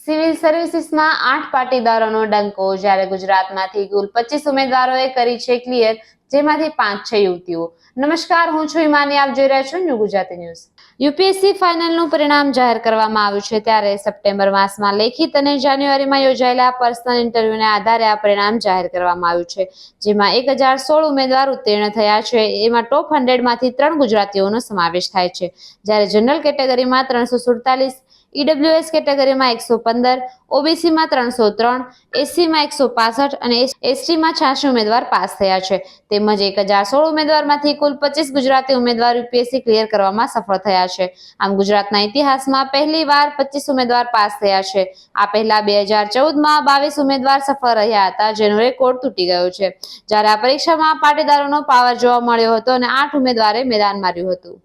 Civil સર્વિસીસમાં 8 પાટીદારોનો ડંકો. જ્યારે ગુજરાતમાંથી કુલ 25 ઉમેદવારોએ કરી છે ક્લિયર, જેમાંથી 5 છે યુવતીઓ. નમસ્કાર, હું છું ઈમાની, આપ જોઈ રહ્યા છો ન્યૂ ગુજરાતી ન્યૂઝ. યુપીએસસી ફાઇનલનું પરિણામ જાહેર કરવામાં આવ્યું છે. ત્યારે સપ્ટેમ્બર માસમાં લેખિત અને જાન્યુઆરીમાં યોજાયેલા પર્સનલ ઇન્ટરવ્યુના આધારે આ પરિણામ જાહેર કરવામાં આવ્યું છે, જેમાં 1016 ઉમેદવાર ઉત્તીર્ણ થયા છે. એમાં ટોપ 100 માંથી 3 ગુજરાતીઓનો સમાવેશ થાય છે. જ્યારે જનરલ કેટેગરીમાં 347, ઈડબ્લ્યુએસ કેટેગરીમાં 115, ઓબીસીમાં 303, એસસીમાં 165 અને એસટીમાં 86 ઉમેદવાર પાસ થયા છે. તેમજ 1016 ઉમેદવારમાંથી કુલ 25 ગુજરાતી ઉમેદવાર યુપીએસસી ક્લિયર કરવામાં સફળ થયા છે. આમ ગુજરાતના ઇતિહાસમાં પહેલીવાર 25 ઉમેદવાર પાસ થયા છે. આ પહેલા 2014માં 22 ઉમેદવાર સફળ રહ્યા હતા, જેનો રેકોર્ડ તૂટી ગયો છે. જ્યારે આ પરીક્ષામાં પાટીદારોનો પાવર જોવા મળ્યો હતો અને 8 ઉમેદવારે મેદાન માર્યું હતું.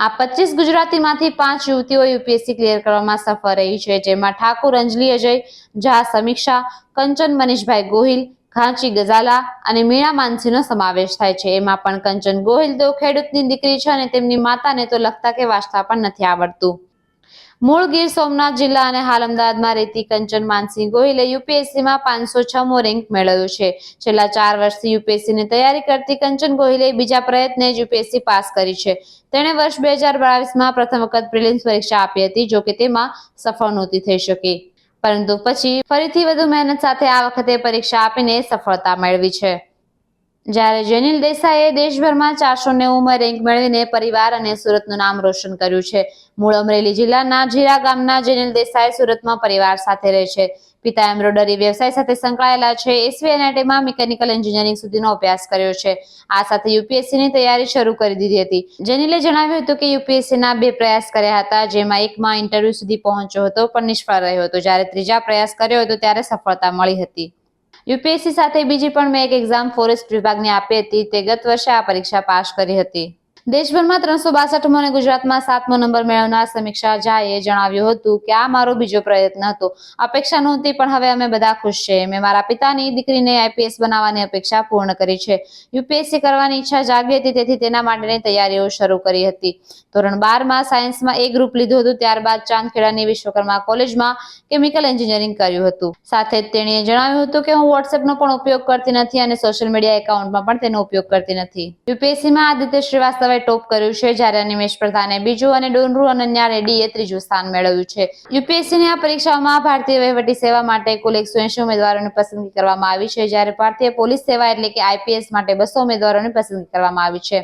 આ 25 ગુજરાતીમાંથી 5 યુવતીઓ યુપીએસસી ક્લિયર કરવામાં સફળ રહી છે, જેમાં ઠાકુર અંજલિ અજય, ઝા સમીક્ષા, કંચન મનીષભાઈ ગોહિલ, ઘાંચી ગઝાલા અને મીણા માનસીનો સમાવેશ થાય છે. એમાં પણ કંચન ગોહિલ તો ખેડૂતની દીકરી છે અને તેમની માતાને તો લખતા કે વાંચતા પણ નથી આવડતું. મૂળ ગીર સોમનાથ જિલ્લા અને હાલ અમદાવાદમાં રહેતી કંચન માનસિંહ ગોહિલે યુપીએસસીમાં 506મો રેન્ક મેળવ્યો છે. છેલ્લા 4 વર્ષથી યુપીએસસીની તૈયારી કરતી કંચન ગોહિલે બીજા પ્રયત્ને જ યુપીએસસી પાસ કરી છે. તેણે વર્ષ 2022માં પ્રથમ વખત પ્રિલિમ્સ પરીક્ષા આપી હતી, જો કે તેમાં સફળ નહોતી થઈ શકી, પરંતુ પછી ફરીથી વધુ મહેનત સાથે આ વખતે પરીક્ષા આપીને સફળતા મેળવી છે. જ્યારે જેનિલ દેસાઈએ દેશભરમાં 490 રેન્ક મેળવીને પરિવાર અને સુરતનું નામ રોશન કર્યું છે. મૂળ અમરેલી જિલ્લાના જીરા ગામના જેનિલ દેસાઈ સુરતમાં પરિવાર સાથે રહે છે. પિતા એમ્બ્રોઇડરી વ્યવસાય સાથે સંકળાયેલા છે. એસવીએનઆઈટીમાં મિકેનિકલ એન્જિનિયરિંગ સુધીનો અભ્યાસ કર્યો છે. આ સાથે યુપીએસસીની તૈયારી શરૂ કરી દીધી હતી. જેનિલે જણાવ્યું હતું કે યુપીએસસીના 2 પ્રયાસ કર્યા હતા, જેમાં એકમાં ઇન્ટરવ્યુ સુધી પહોંચ્યો હતો પણ નિષ્ફળ રહ્યો હતો. જ્યારે ત્રીજા પ્રયાસ કર્યો હતો ત્યારે સફળતા મળી હતી. યુપીએસસી સાથે બીજી પણ મેં એક એક્ઝામ ફોરેસ્ટ વિભાગની આપી હતી. તે ગત વર્ષે આ પરીક્ષા પાસ કરી હતી. દેશભરમાં 362મો અને ગુજરાતમાં 7મો નંબર મેળવનાર સમીક્ષા ઝાએ જણાવ્યું હતું કે આ મારો બીજો પ્રયત્ન હતો. અપેક્ષા નહોતી, પણ હવે અમે બધા ખુશ છીએ. મેં મારા પિતાની દીકરીને આઈપીએસ બનાવવાની અપેક્ષા પૂર્ણ કરી છે. યુપીએસસી કરવાની ઈચ્છા જાગી હતી, તેથી તેના માટેની તૈયારીઓ શરૂ કરી હતી. ધોરણ 12માં સાયન્સમાં A ગ્રુપ લીધું હતું. ત્યારબાદ ચાંદખેડાની વિશ્વકર્મા કોલેજમાં કેમિકલ એન્જિનિયરિંગ કર્યું હતું. સાથે જ તેણીએ જણાવ્યું હતું કે હું વોટ્સએપનો પણ ઉપયોગ કરતી નથી અને સોશિયલ મીડિયા એકાઉન્ટમાં પણ તેનો ઉપયોગ કરતી નથી. યુપીએસસીમાં આદિત્ય શ્રીવાસ્તવે ટોપ કર્યું છે, જ્યારે અનિમેશ પ્રધાને બીજું અને ડોનરુ અનન્યા રેડ્ડીએ ત્રીજું સ્થાન મેળવ્યું છે. યુપીએસસીની આ પરીક્ષાઓમાં ભારતીય વહીવટી સેવા માટે કુલ 180 ઉમેદવારોની પસંદગી કરવામાં આવી છે, જ્યારે ભારતીય પોલીસ સેવા એટલે કે આઈપીએસ માટે 200 ઉમેદવારોની પસંદગી કરવામાં આવી છે.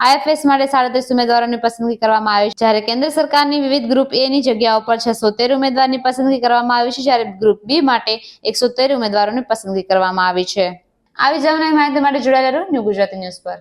આઈએફએસ માટે 37 ઉમેદવારોની પસંદગી કરવામાં આવી છે, જ્યારે કેન્દ્ર સરકારની વિવિધ ગ્રુપ એ ની જગ્યાઓ પર 613 ઉમેદવારની પસંદગી કરવામાં આવી છે, જ્યારે ગ્રુપ બી માટે 113 ઉમેદવારોની પસંદગી કરવામાં આવી છે. આવી જ નવી માહિતી માટે જોડાયેલા રહો ન્યૂ ગુજરાતી ન્યૂઝ પર.